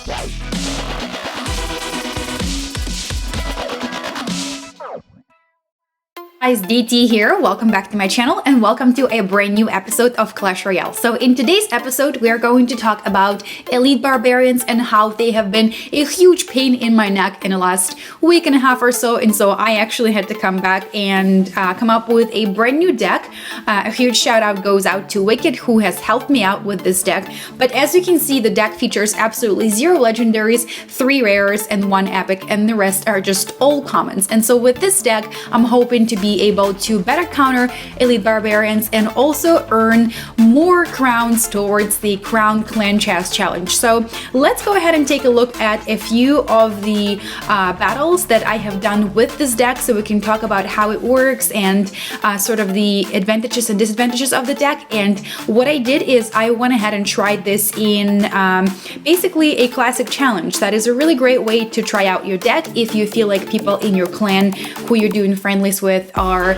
Guys, DT here. Welcome back to my channel and welcome to a brand new episode of Clash Royale. So in today's episode, we are going to talk about elite barbarians and how they have been a huge pain in my neck in the last week and a half or so. And so I actually had to come back and come up with a brand new deck. A huge shout out goes out to Wicked, who has helped me out with this deck. But as you can see, the deck features absolutely 0 legendaries, 3 rares, and 1 epic, and the rest are just all commons. And so with this deck, I'm hoping to be able to better counter elite barbarians and also earn more crowns towards the Crown Clan Chess Challenge. So let's go ahead and take a look at a few of the battles that I have done with this deck so we can talk about how it works and sort of the advantages and disadvantages of the deck. And what I did is I went ahead and tried this in basically a classic challenge. That is a really great way to try out your deck if you feel like people in your clan who you're doing friendlies with are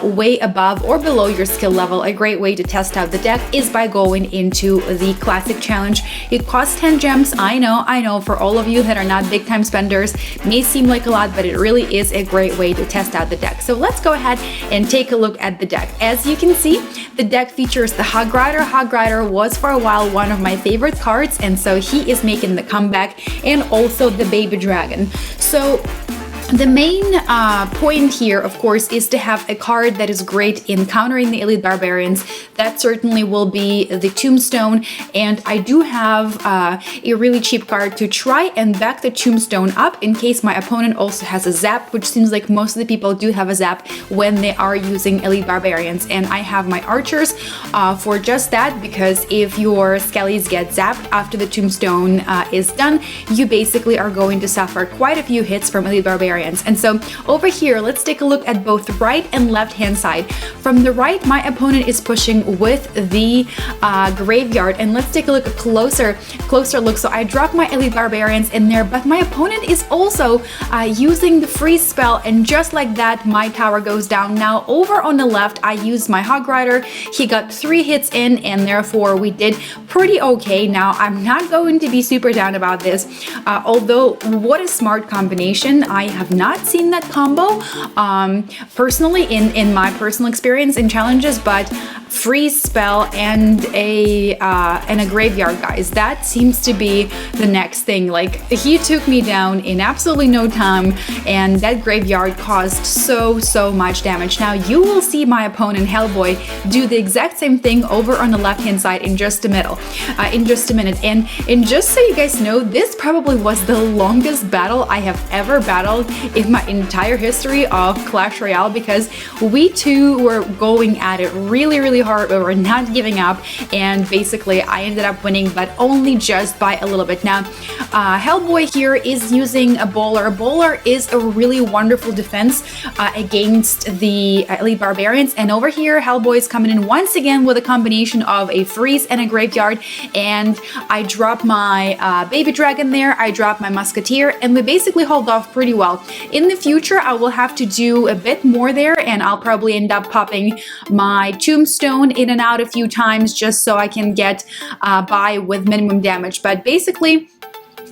way above or below your skill level. A great way to test out the deck is by going into the classic challenge. It costs 10 gems. I know for all of you that are not big time spenders, may seem like a lot, but it really is a great way to test out the deck. So let's go ahead and take a look at the deck. As you can see, the deck features the Hog Rider. Hog Rider was for a while one of my favorite cards, and so he is making the comeback, and also the Baby Dragon. So the main point here, of course, is to have a card that is great in countering the elite barbarians. That certainly will be the Tombstone, and I do have a really cheap card to try and back the Tombstone up in case my opponent also has a zap, which seems like most of the people do have a zap when they are using elite barbarians. And I have my archers for just that, because if your skellies get zapped after the Tombstone is done, you basically are going to suffer quite a few hits from elite barbarians. And so over here, let's take a look at both the right and left hand side. From the right, my opponent is pushing with the graveyard, and let's take a look, a closer look. So I dropped my elite barbarians in there, but my opponent is also using the freeze spell, and just like that, my tower goes down. Now over on the left, I used my Hog Rider. He got 3 hits in, and therefore we did pretty okay. Now I'm not going to be super down about this, although what a smart combination. I have not seen that combo personally in my personal experience in challenges, but freeze spell and a graveyard, guys, that seems to be the next thing. Like, he took me down in absolutely no time, and that graveyard caused so much damage. Now you will see my opponent Hellboy do the exact same thing over on the left hand side in just a minute. And just so you guys know, this probably was the longest battle I have ever battled in my entire history of Clash Royale, because we two were going at it really hard. We were not giving up, and basically I ended up winning, but only just by a little bit. Now Hellboy here is using a bowler. Bowler is a really wonderful defense against the elite barbarians, and over here Hellboy is coming in once again with a combination of a freeze and a graveyard, and I drop my Baby Dragon there, I drop my Musketeer, and we basically hold off pretty well. In the future, I will have to do a bit more there, and I'll probably end up popping my Tombstone in and out a few times just so I can get by with minimum damage. But basically,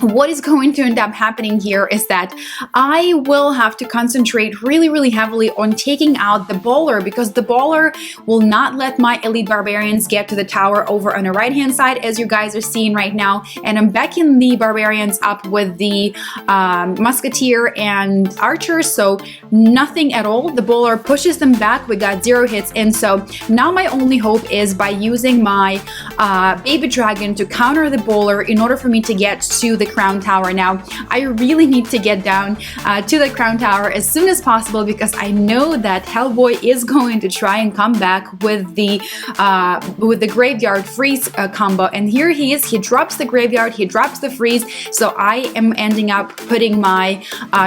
what is going to end up happening here is that I will have to concentrate really heavily on taking out the bowler, because the bowler will not let my elite barbarians get to the tower over on the right hand side, as you guys are seeing right now. And I'm backing the barbarians up with the Musketeer and archers, so nothing at all. The bowler pushes them back. We got 0 hits, and so now my only hope is by using my Baby Dragon to counter the bowler in order for me to get to the Crown Tower. Now I really need to get down to the Crown Tower as soon as possible, because I know that Hellboy is going to try and come back with the graveyard freeze combo, and here he is. He drops the graveyard, he drops the freeze, so I am ending up putting my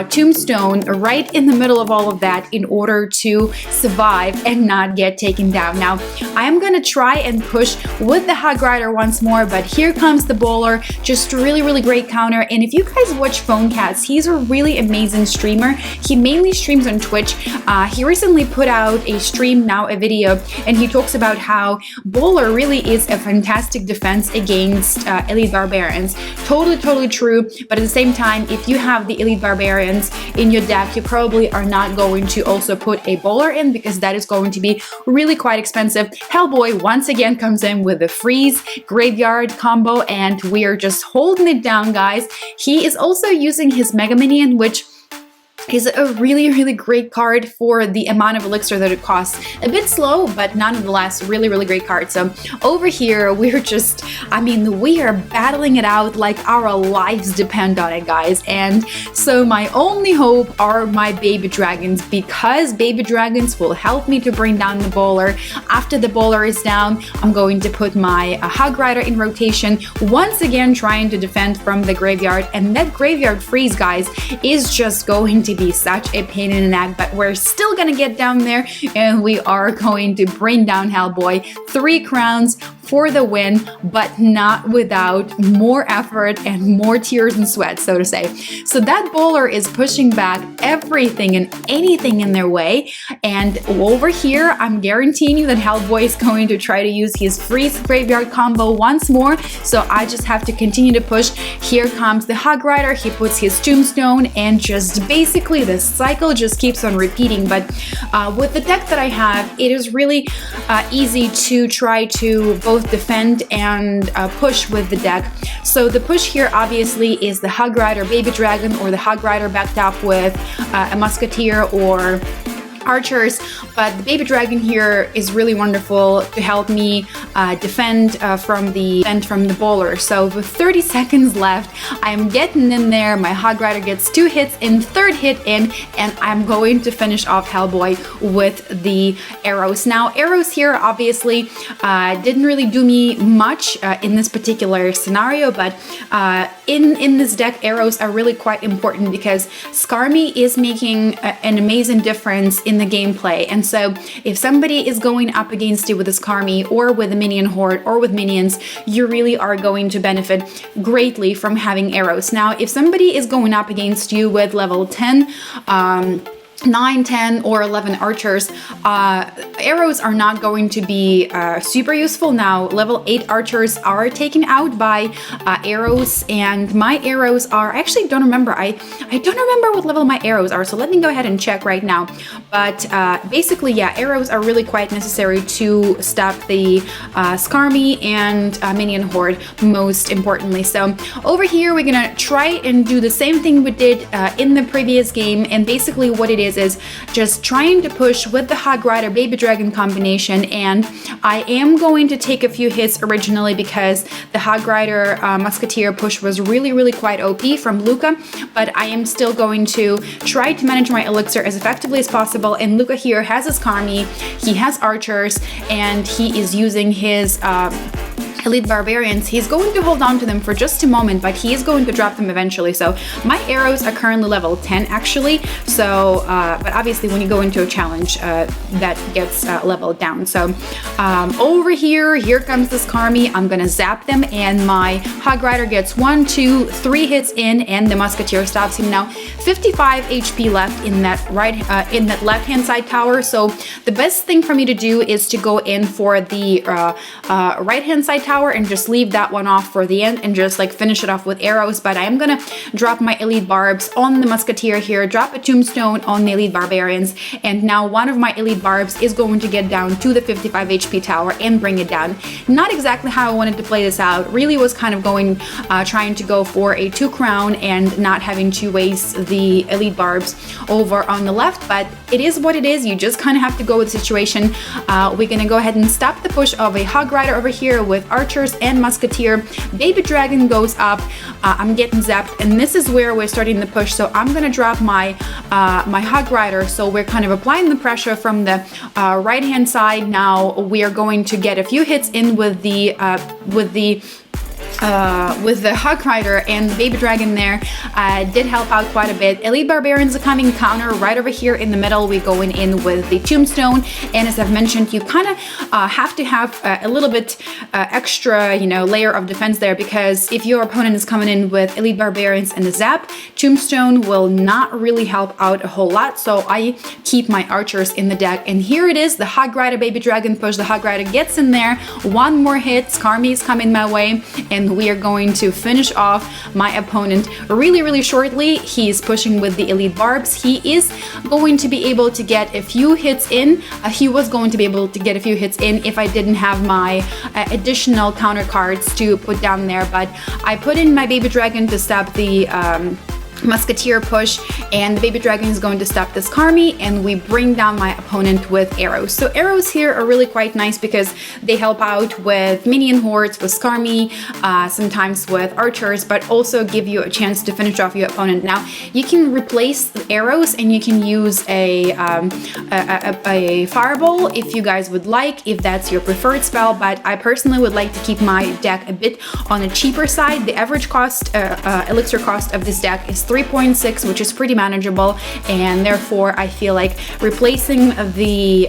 Tombstone right in the middle of all of that in order to survive and not get taken down. Now I'm gonna try and push with the Hog Rider once more, but here comes the bowler. Just really great counter. And if you guys watch Phone Cats, he's a really amazing streamer. He mainly streams on Twitch. He recently put out a stream, now a video, and he talks about how Bowler really is a fantastic defense against Elite Barbarians. Totally true, but at the same time, if you have the Elite Barbarians in your deck, you probably are not going to also put a Bowler in, because that is going to be really quite expensive. Hellboy once again comes in with the freeze graveyard combo, and we are just holding it down, guys. He is also using his Mega Minion, which is a really great card for the amount of elixir that it costs. A bit slow, but nonetheless, really great card. So over here, we're just, I mean, we are battling it out like our lives depend on it, guys. And so my only hope are my baby dragons, because baby dragons will help me to bring down the Bowler. After the Bowler is down, I'm going to put my Hog Rider in rotation, once again trying to defend from the graveyard. And that graveyard freeze, guys, is just going to be such a pain in the neck, but we're still gonna get down there, and we are going to bring down Hellboy. 3 crowns for the win, but not without more effort and more tears and sweat, so to say. So that Bowler is pushing back everything and anything in their way, and over here, I'm guaranteeing you that Hellboy is going to try to use his freeze graveyard combo once more, so I just have to continue to push. Here comes the Hog Rider, he puts his Tombstone, and just basically the cycle just keeps on repeating. But with the deck that I have, it is really easy to try to both defend and push with the deck. So the push here obviously is the Hog Rider Baby Dragon, or the Hog Rider backed up with a Musketeer or archers, but the baby dragon here is really wonderful to help me defend from the Bowler. So with 30 seconds left, I'm getting in there. My Hog Rider gets 2 hits in, 3rd hit in, and I'm going to finish off Hellboy with the arrows. Now, arrows here obviously didn't really do me much in this particular scenario, but in this deck, arrows are really quite important, because Skarmy is making an amazing difference in the gameplay. And so if somebody is going up against you with a Skarmy or with a minion horde or with minions, you really are going to benefit greatly from having arrows. Now, if somebody is going up against you with level 10, 9, 10, or 11 archers, arrows are not going to be super useful. Now, level 8 archers are taken out by arrows, and my arrows are, I actually don't remember. I don't remember what level my arrows are, so let me go ahead and check right now. But basically, yeah, arrows are really quite necessary to stop the Skarmy and minion horde, most importantly. So over here, we're gonna try and do the same thing we did in the previous game, and basically what it is just trying to push with the Hog Rider Baby Dragon combination. And I am going to take a few hits originally, because the Hog Rider Musketeer push was really quite OP from Luca, but I am still going to try to manage my elixir as effectively as possible. And Luca here has his Skarmy, he has archers, and he is using his Elite Barbarians. He's going to hold on to them for just a moment, but he is going to drop them eventually. So my arrows are currently level 10 actually. So, but obviously when you go into a challenge, that gets leveled down. So over here comes this Skarmy. I'm gonna zap them, and my Hog Rider gets 1, 2, 3 hits in, and the Musketeer stops him. Now 55 HP left in that left hand side tower. So the best thing for me to do is to go in for the right hand side tower and just leave that one off for the end and just like finish it off with arrows. But I am gonna drop my Elite Barbs on the Musketeer here, drop a Tombstone on the Elite Barbarians, and now one of my Elite Barbs is going to get down to the 55 HP tower and bring it down. Not exactly how I wanted to play this out. Really was kind of going, trying to go for a 2 crown and not having to waste the Elite Barbs over on the left, but it is what it is. You just kind of have to go with the situation. We're gonna go ahead and stop the push of a Hog Rider over here with archers and Musketeer. Baby Dragon goes up. I'm getting zapped, and this is where we're starting the push. So I'm gonna drop my my Hog Rider. So we're kind of applying the pressure from the right hand side. Now we are going to get a few hits in with the with the Hog Rider and the Baby Dragon there, did help out quite a bit. Elite Barbarians are coming counter right over here in the middle. We're going in with the Tombstone, and as I've mentioned, you kind of have to have a little bit extra, layer of defense there, because if your opponent is coming in with Elite Barbarians and the Zap, Tombstone will not really help out a whole lot, so I keep my archers in the deck. And here it is, the Hog Rider Baby Dragon push. The Hog Rider gets in there, one more hit, Skarmy is coming my way, and we are going to finish off my opponent really shortly. He's pushing with the Elite Barbs. He is going to be able to get a few hits in. He was going to be able to get a few hits in if I didn't have my additional counter cards to put down there, but I put in my Baby Dragon to stop the Musketeer push, and the Baby Dragon is going to stop this Skarmy, and we bring down my opponent with arrows. So arrows here are really quite nice because they help out with minion hordes, with Skarmy, sometimes with archers, but also give you a chance to finish off your opponent. Now you can replace the arrows and you can use a fireball if you guys would like, if that's your preferred spell, but I personally would like to keep my deck a bit on the cheaper side. The average cost, elixir cost of this deck is 3.6, which is pretty manageable, and therefore I feel like replacing the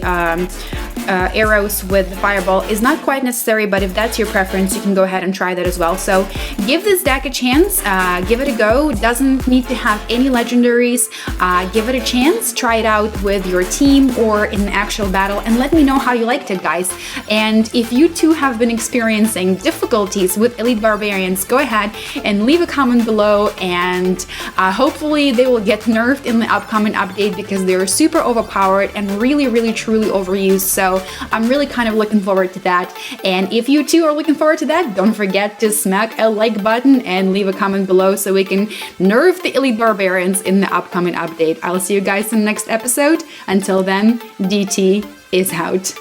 arrows with the fireball is not quite necessary, but if that's your preference, you can go ahead and try that as well. So give this deck a chance, give it a go. It doesn't need to have any legendaries. Give it a chance, try it out with your team or in an actual battle, and let me know how you liked it, guys. And if you too have been experiencing difficulties with Elite Barbarians, go ahead and leave a comment below, and hopefully they will get nerfed in the upcoming update, because they're super overpowered and really truly overused. So I'm really kind of looking forward to that. And if you too are looking forward to that, don't forget to smack a like button and leave a comment below so we can nerf the Elite Barbarians in the upcoming update. I'll see you guys in the next episode. Until then, DT is out.